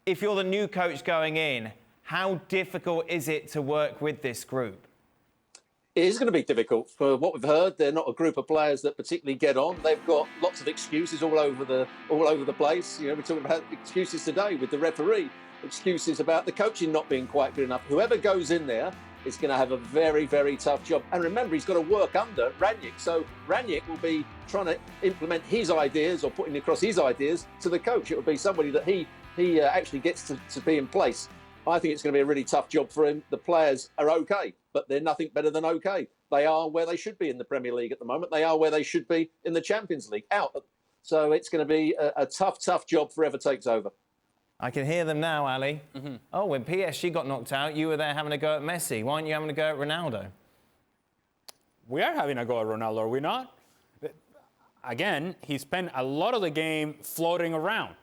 if you're the new coach going in, how difficult is it to work with this group? It is going to be difficult. For what we've heard, they're not a group of players that particularly get on. They've got lots of excuses all over the place. You know, we're talking about excuses today with the referee, excuses about the coaching not being quite good enough. Whoever goes in there is going to have a very, very tough job. And remember, he's got to work under Rangnick. So Rangnick will be trying to implement his ideas or putting across his ideas to the coach. It will be somebody that he actually gets to be in place. I think it's going to be a really tough job for him. The players are okay, but they're nothing better than okay. They are where they should be in the Premier League at the moment. They are where they should be in the Champions League, out. So it's going to be a tough, tough job for whoever takes over. I can hear them now, Ali. Mm-hmm. Oh, when PSG got knocked out, you were there having a go at Messi. Why aren't you having a go at Ronaldo? We are having a go at Ronaldo, are we not? Again, he spent a lot of the game floating around.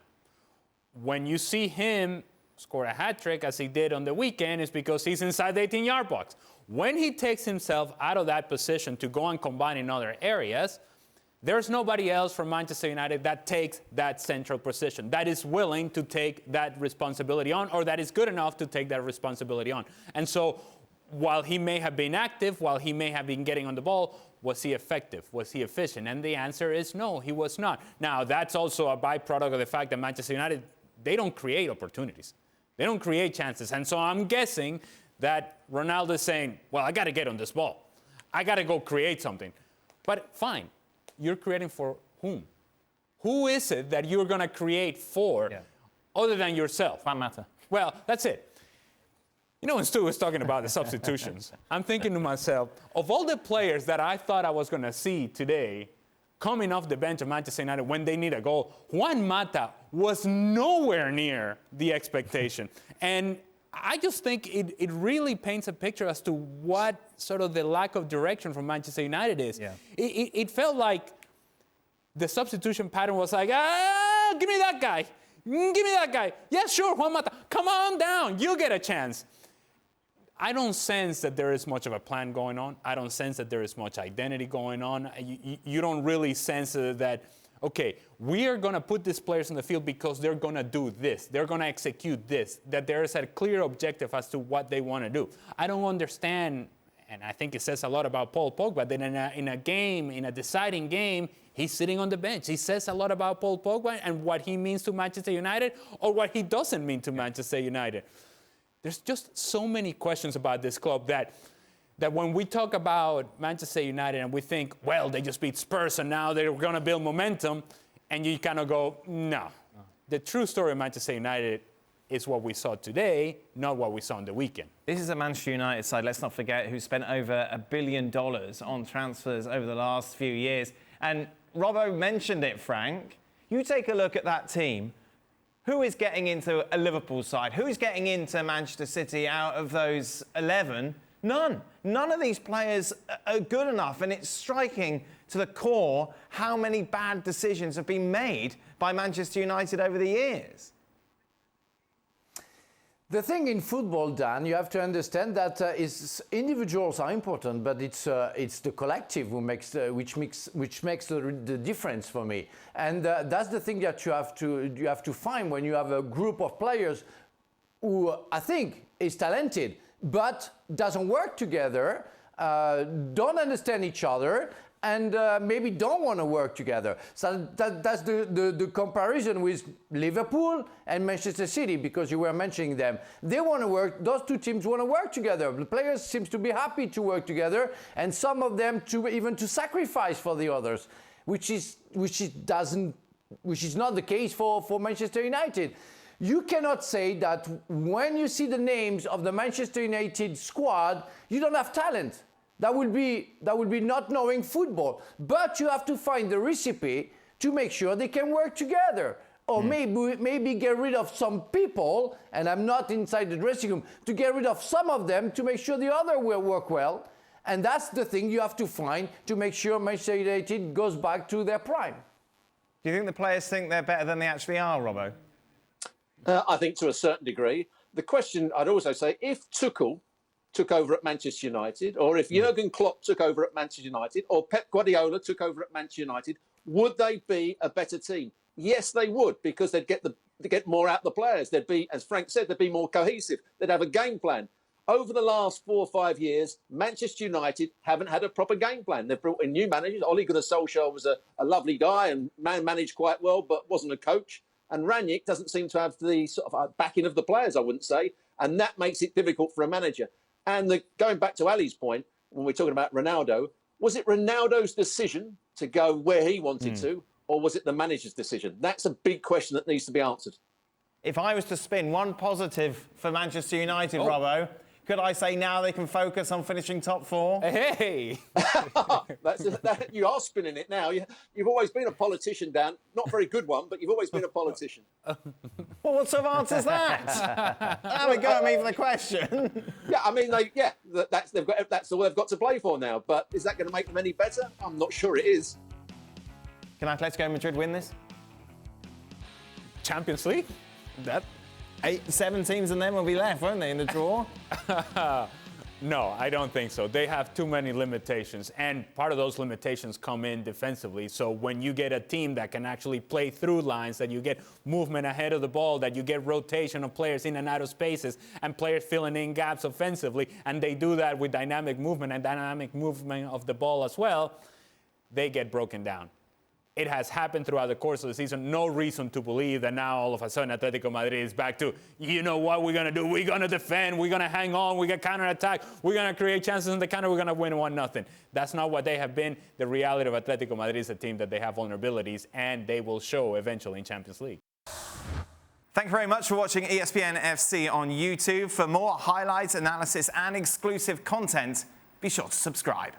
When you see him score a hat-trick, as he did on the weekend, is because he's inside the 18-yard box. When he takes himself out of that position to go and combine in other areas, there's nobody else from Manchester United that takes that central position, that is willing to take that responsibility on, or that is good enough to take that responsibility on. And so while he may have been active, while he may have been getting on the ball, was he effective? Was he efficient? And the answer is no, he was not. Now, that's also a byproduct of the fact that Manchester United, they don't create opportunities. They don't create chances. And so I'm guessing that Ronaldo is saying, well, I got to get on this ball. I got to go create something. But fine, you're creating for whom? Who is it that you're going to create for other than yourself? Can't matter. Well, that's it. You know, when Stu was talking about the substitutions, I'm thinking to myself, of all the players that I thought I was going to see today coming off the bench of Manchester United when they need a goal, Juan Mata was nowhere near the expectation. And I just think it really paints a picture as to what sort of the lack of direction from Manchester United is. Yeah. It felt like the substitution pattern was like, give me that guy. Give me that guy. Yeah, sure, Juan Mata. Come on down. You get a chance. I don't sense that there is much of a plan going on. I don't sense that there is much identity going on. You don't really sense that, okay, we are going to put these players on the field because they're going to do this. They're going to execute this, that there is a clear objective as to what they want to do. I don't understand, and I think it says a lot about Paul Pogba, that in a game, in a deciding game, he's sitting on the bench. He says a lot about Paul Pogba and what he means to Manchester United or what he doesn't mean to Manchester United. There's just so many questions about this club that when we talk about Manchester United and we think, well, they just beat Spurs and now they're going to build momentum, and you kind of go, no. The true story of Manchester United is what we saw today, not what we saw on the weekend. This is a Manchester United side, let's not forget, who spent over $1 billion on transfers over the last few years. And Robbo mentioned it, Frank. You take a look at that team. Who is getting into a Liverpool side? Who's getting into Manchester City out of those 11? None. None of these players are good enough, and it's striking to the core how many bad decisions have been made by Manchester United over the years. The thing in football, Dan, you have to understand that individuals are important, but it's the collective which makes the difference for me. And that's the thing that you have to find when you have a group of players who I think is talented, but doesn't work together, don't understand each other, and maybe don't want to work together. So that's the comparison with Liverpool and Manchester City, because you were mentioning them. They want to work, those two teams want to work together. The players seem to be happy to work together, and some of them even to sacrifice for the others, which is not the case for Manchester United. You cannot say that when you see the names of the Manchester United squad, you don't have talent. That would be not knowing football. But you have to find the recipe to make sure they can work together. Or maybe get rid of some people, and I'm not inside the dressing room, to get rid of some of them to make sure the other will work well. And that's the thing you have to find to make sure Manchester United goes back to their prime. Do you think the players think they're better than they actually are, Robbo? I think to a certain degree. The question, I'd also say, if Tuchel took over at Manchester United, or if Jurgen Klopp took over at Manchester United, or Pep Guardiola took over at Manchester United, would they be a better team? Yes, they would, because they'd get the get more out of the players. They'd be, as Frank said, they'd be more cohesive. They'd have a game plan. Over the last 4 or 5 years, Manchester United haven't had a proper game plan. They've brought in new managers. Ole Gunnar Solskjaer was a lovely guy and managed quite well, but wasn't a coach. And Rangnick doesn't seem to have the sort of backing of the players, I wouldn't say. And that makes it difficult for a manager. And going back to Ali's point, when we're talking about Ronaldo, was it Ronaldo's decision to go where he wanted to, or was it the manager's decision? That's a big question that needs to be answered. If I was to spin one positive for Manchester United, Robbo, could I say now they can focus on finishing top 4? Hey! You are spinning it now. You've always been a politician, Dan. Not a very good one, but you've always been a politician. Well, what sort of answer is that? Have a go at me for the question. Yeah, I mean, that's all they've got to play for now. But is that going to make them any better? I'm not sure it is. Can Atletico Madrid win this? Champions League? 7 teams and then will be left, won't they, in the draw? No, I don't think so. They have too many limitations, and part of those limitations come in defensively. So when you get a team that can actually play through lines, that you get movement ahead of the ball, that you get rotation of players in and out of spaces, and players filling in gaps offensively, and they do that with dynamic movement and dynamic movement of the ball as well, they get broken down. It has happened throughout the course of the season. No reason to believe that now all of a sudden Atletico Madrid is back to, you know what we're going to do? We're going to defend. We're going to hang on. We're going to counterattack. We're going to create chances in the counter. We're going to win 1-0. That's not what they have been. The reality of Atletico Madrid is a team that they have vulnerabilities, and they will show eventually in Champions League. Thank you very much for watching ESPN FC on YouTube. For more highlights, analysis, and exclusive content, be sure to subscribe.